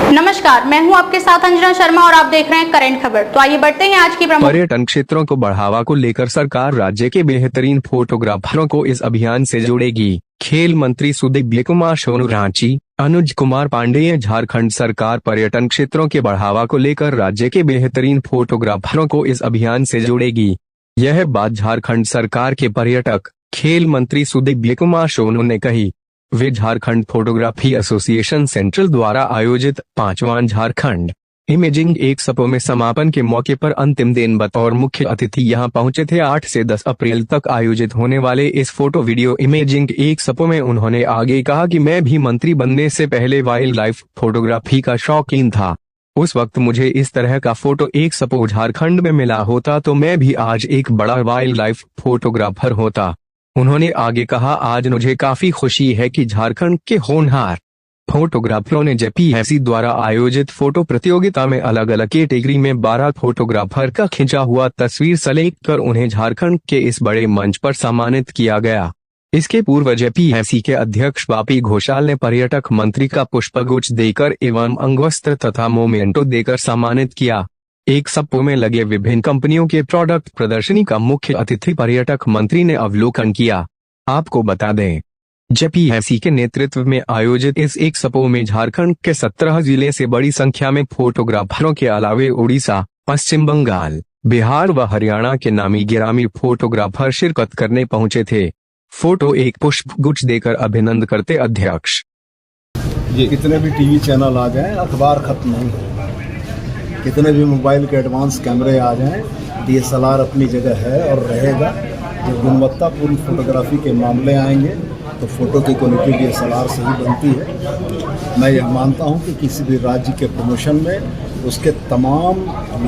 नमस्कार, मैं हूं आपके साथ अंजना शर्मा और आप देख रहे हैं करंट खबर। तो आइए बढ़ते हैं आज की प्रमुख। पर्यटन क्षेत्रों को बढ़ावा को लेकर सरकार राज्य के बेहतरीन फोटोग्राफरों को इस अभियान से जोड़ेगी। खेल मंत्री सुदीव्य कुमार सोनू रांची, अनुज कुमार पांडेय झारखंड सरकार पर्यटन क्षेत्रों के बढ़ावा को लेकर राज्य के बेहतरीन फोटोग्राफरों को इस अभियान से जोड़ेगी। यह बात झारखंड सरकार के पर्यटक खेल मंत्री सुदीव्य कुमार सोनू ने कही। वे झारखंड फोटोग्राफी एसोसिएशन सेंट्रल द्वारा आयोजित 5वां झारखंड इमेजिंग एक्सपो में समापन के मौके पर अंतिम दिन बतौर मुख्य अतिथि यहां पहुंचे थे। 8 से 10 अप्रैल तक आयोजित होने वाले इस फोटो वीडियो इमेजिंग एक्सपो में उन्होंने आगे कहा कि मैं भी मंत्री बनने से पहले वाइल्ड लाइफ फोटोग्राफी का शौकीन था। उस वक्त मुझे इस तरह का फोटो एक्सपो झारखंड में मिला होता तो मैं भी आज एक बड़ा वाइल्ड लाइफ फोटोग्राफर होता। उन्होंने आगे कहा, आज मुझे काफी खुशी है कि झारखंड के होनहार फोटोग्राफरों ने जेपीएससी द्वारा आयोजित फोटो प्रतियोगिता में अलग अलग कैटेगरी में 12 फोटोग्राफर का खिंचा हुआ तस्वीर सेलेक्ट कर उन्हें झारखंड के इस बड़े मंच पर सम्मानित किया गया। इसके पूर्व जेपीएससी के अध्यक्ष बापी घोषाल ने पर्यटक मंत्री का पुष्पगुच्छ देकर एवं अंगवस्त्र तथा मोमेंटो देकर सम्मानित किया। एक्सपो में लगे विभिन्न कंपनियों के प्रोडक्ट प्रदर्शनी का मुख्य अतिथि पर्यटक मंत्री ने अवलोकन किया। आपको बता दें, जेपीएससी के नेतृत्व में आयोजित इस एक्सपो में झारखंड के 17 जिले से बड़ी संख्या में फोटोग्राफरों के अलावे उड़ीसा, पश्चिम बंगाल, बिहार व हरियाणा के नामी गिरामी फोटोग्राफर शिरकत करने पहुंचे थे। फोटो एक पुष्पगुच्छ देकर अभिनंदन करते अध्यक्ष। ये कितने भी टीवी चैनल आ जाएं, अखबार खत्म नहीं होगा। कितने भी मोबाइल के एडवांस कैमरे आ जाएं, डीएसएलआर अपनी जगह है और रहेगा। जब गुणवत्तापूर्ण फोटोग्राफी के मामले आएंगे तो फोटो की क्वालिटी डीएसएलआर से ही बनती है। मैं यह मानता हूं कि किसी भी राज्य के प्रमोशन में उसके तमाम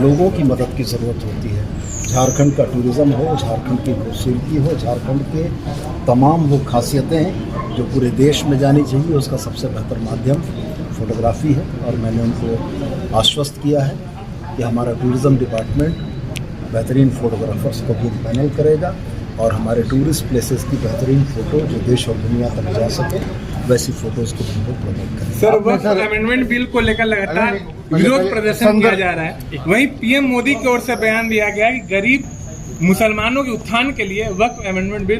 लोगों की मदद की ज़रूरत होती है। झारखंड का टूरिज़्म हो, झारखंड की खूबसूरती हो, झारखंड के तमाम वो खासियतें हैं जो पूरे देश में जानी चाहिए, उसका सबसे बेहतर माध्यम फोटोग्राफी है। और मैंने उनको आश्वस्त किया है कि हमारा टूरिज़्म डिपार्टमेंट बेहतरीन फोटोग्राफर्स को भी पैनल करेगा और हमारे टूरिस्ट प्लेसेस की बेहतरीन फ़ोटो जो देश और दुनिया तक जा सके वैसी फ़ोटोज़ को हम लोग प्रमोट करेंगे। सर, वक्त अमेंडमेंट बिल को लेकर लगातार विरोध प्रदर्शन किया जा रहा है। वहीं पीएम मोदी की ओर से बयान दिया गया कि गरीब मुसलमानों के उत्थान के लिए वक्त अमेंडमेंट बिल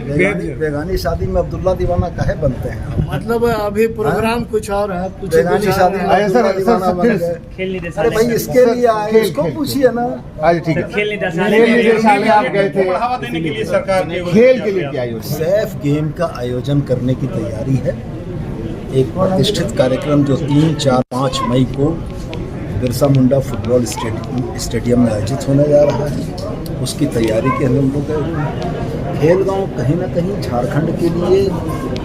बेगानी शादी में अब्दुल्ला दीवाना काहे बनते हैं? मतलब अभी प्रोग्राम कुछ और है, कुछ बेगानी शादी में अब्दुल्ला दीवाना बन गए। अरे भाई, इसके लिए आए, इसको पूछिए ना। आज ठीक है, खेल निदेशालय आप गए थे, बढ़ावा देने के लिए सरकार ने खेल के लिए क्या योजना? सैफ गेम का आयोजन करने की तैयारी है। एक प्रतिष्ठित कार्यक्रम जो 3, 4, 5 मई को बिरसा मुंडा फुटबॉल स्टेडियम में आयोजित होने जा रहा है, उसकी तैयारी के हम लोग खेल गाँव कहीं ना कहीं झारखंड के लिए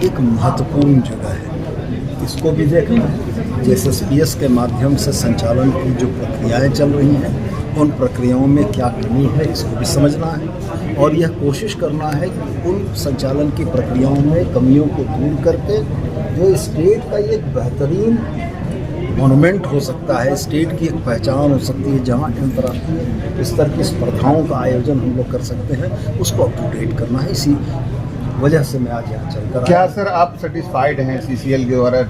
एक महत्वपूर्ण जगह है। इसको भी देखना है। जेएसएसपीएस के माध्यम से संचालन की जो प्रक्रियाएं चल रही हैं, उन प्रक्रियाओं में क्या कमी है इसको भी समझना है और यह कोशिश करना है कि उन संचालन की प्रक्रियाओं में कमियों को दूर करके जो स्टेट का एक बेहतरीन मोनूमेंट हो सकता है, स्टेट की एक पहचान हो सकती है, जहां अंतर्राष्ट्रीय स्तर की स्पर्धाओं का आयोजन हम लोग कर सकते हैं, उसको अप टू डेट करना है। इसी वजह से मैं आज यहाँ चलकर क्या सर आप सेटिस्फाइड हैं सीसीएल के द्वारा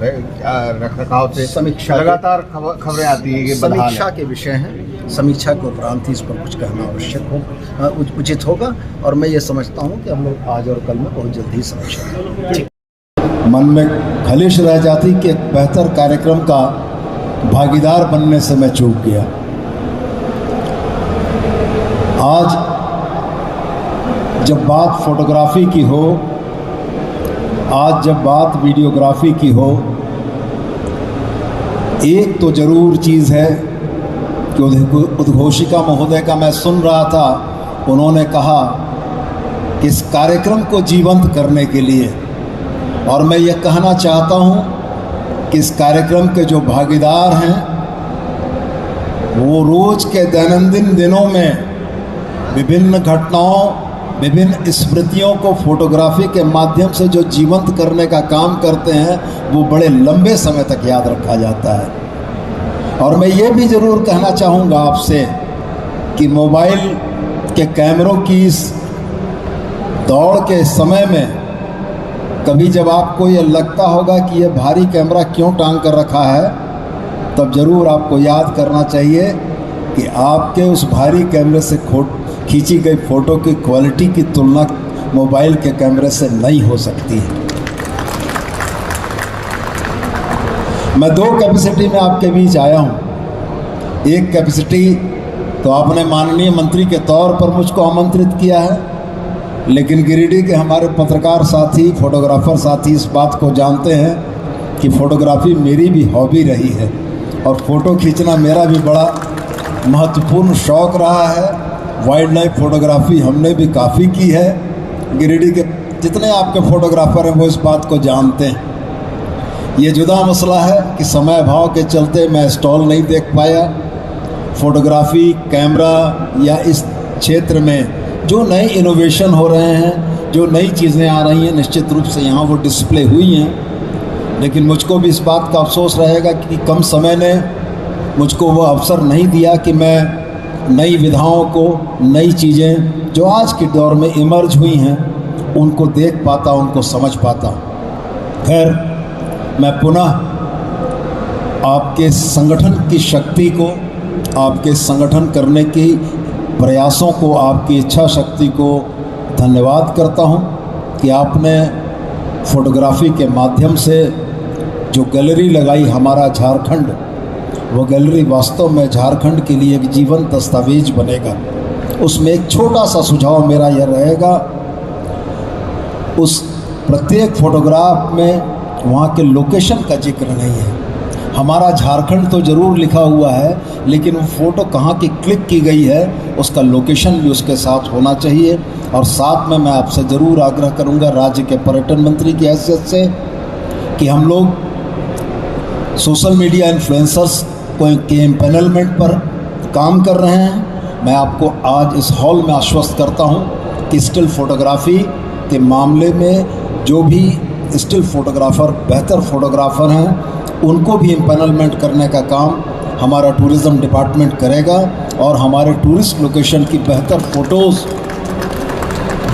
रखरखाव से? समीक्षा लगातार खबरें आती है कि समीक्षा के विषय हैं। समीक्षा के उपरांत ही इस पर कुछ कहना आवश्यक हो, उचित होगा और मैं ये समझता हूँ कि हम लोग आज और कल में बहुत जल्द ही समीक्षा करेंगे। मन में खलिश रह जाती कि एक बेहतर कार्यक्रम का भागीदार बनने से मैं चूक गया। आज जब बात फोटोग्राफी की हो, आज जब बात वीडियोग्राफी की हो, एक तो ज़रूर चीज़ है कि उद्घोषिका महोदय का मैं सुन रहा था, उन्होंने कहा कि इस कार्यक्रम को जीवंत करने के लिए, और मैं ये कहना चाहता हूँ कि इस कार्यक्रम के जो भागीदार हैं वो रोज़ के दैनंदिन दिनों में विभिन्न घटनाओं, विभिन्न स्मृतियों को फोटोग्राफी के माध्यम से जो जीवंत करने का काम करते हैं, वो बड़े लंबे समय तक याद रखा जाता है। और मैं ये भी ज़रूर कहना चाहूँगा आपसे कि मोबाइल के कैमरों की इस दौड़ के समय में कभी जब आपको ये लगता होगा कि ये भारी कैमरा क्यों टांग कर रखा है, तब ज़रूर आपको याद करना चाहिए कि आपके उस भारी कैमरे से खींची गई फ़ोटो की क्वालिटी की तुलना मोबाइल के कैमरे से नहीं हो सकती है। मैं दो कैपेसिटी में आपके बीच आया हूँ। एक कैपेसिटी तो आपने माननीय मंत्री के तौर पर मुझको आमंत्रित किया है, लेकिन गिरिडीह के हमारे पत्रकार साथी, फोटोग्राफर साथी इस बात को जानते हैं कि फ़ोटोग्राफी मेरी भी हॉबी रही है और फ़ोटो खींचना मेरा भी बड़ा महत्वपूर्ण शौक़ रहा है। वाइल्ड लाइफ फ़ोटोग्राफी हमने भी काफ़ी की है। गिरिडीह के जितने आपके फ़ोटोग्राफ़र हैं वो इस बात को जानते हैं। ये जुदा मसला है कि समय अभाव के चलते मैं स्टॉल नहीं देख पाया। फ़ोटोग्राफी, कैमरा या इस क्षेत्र में जो नए इनोवेशन हो रहे हैं, जो नई चीज़ें आ रही हैं, निश्चित रूप से यहाँ वो डिस्प्ले हुई हैं। लेकिन मुझको भी इस बात का अफसोस रहेगा कि कम समय ने मुझको वो अवसर नहीं दिया कि मैं नई विधाओं को, नई चीज़ें जो आज के दौर में इमर्ज हुई हैं उनको देख पाता, उनको समझ पाता। खैर, मैं पुनः आपके संगठन की शक्ति को, आपके संगठन करने की प्रयासों को, आपकी इच्छा शक्ति को धन्यवाद करता हूं कि आपने फ़ोटोग्राफी के माध्यम से जो गैलरी लगाई हमारा झारखंड, वो गैलरी वास्तव में झारखंड के लिए एक जीवंत दस्तावेज बनेगा। उसमें एक छोटा सा सुझाव मेरा यह रहेगा, उस प्रत्येक फ़ोटोग्राफ में वहाँ के लोकेशन का जिक्र नहीं है। हमारा झारखंड तो ज़रूर लिखा हुआ है, लेकिन वो फ़ोटो कहाँ की क्लिक की गई है उसका लोकेशन भी उसके साथ होना चाहिए। और साथ में मैं आपसे ज़रूर आग्रह करूँगा राज्य के पर्यटन मंत्री की हैसियत से कि हम लोग सोशल मीडिया इन्फ्लुएंसर्स के एम्पैनलमेंट पर काम कर रहे हैं। मैं आपको आज इस हॉल में आश्वस्त करता हूँ कि स्टिल फ़ोटोग्राफ़ी के मामले में जो भी स्टिल फ़ोटोग्राफ़र बेहतर फ़ोटोग्राफ़र हैं उनको भी एम्पैनलमेंट करने का काम हमारा टूरिज़्म डिपार्टमेंट करेगा और हमारे टूरिस्ट लोकेशन की बेहतर फ़ोटोज़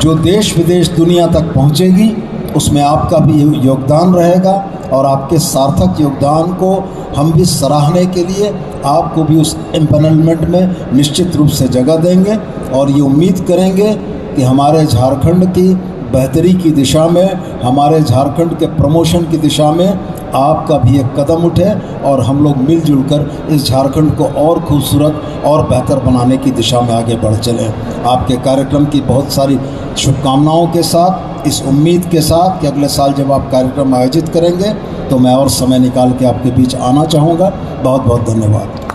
जो देश विदेश दुनिया तक पहुंचेगी, उसमें आपका भी योगदान रहेगा और आपके सार्थक योगदान को हम भी सराहने के लिए आपको भी उस एम्पैनलमेंट में निश्चित रूप से जगह देंगे और ये उम्मीद करेंगे कि हमारे झारखंड की बेहतरी की दिशा में, हमारे झारखंड के प्रमोशन की दिशा में आपका भी एक कदम उठे और हम लोग मिलजुल कर इस झारखंड को और खूबसूरत और बेहतर बनाने की दिशा में आगे बढ़ चलें। आपके कार्यक्रम की बहुत सारी शुभकामनाओं के साथ, इस उम्मीद के साथ कि अगले साल जब आप कार्यक्रम आयोजित करेंगे तो मैं और समय निकाल के आपके बीच आना चाहूँगा। बहुत बहुत धन्यवाद।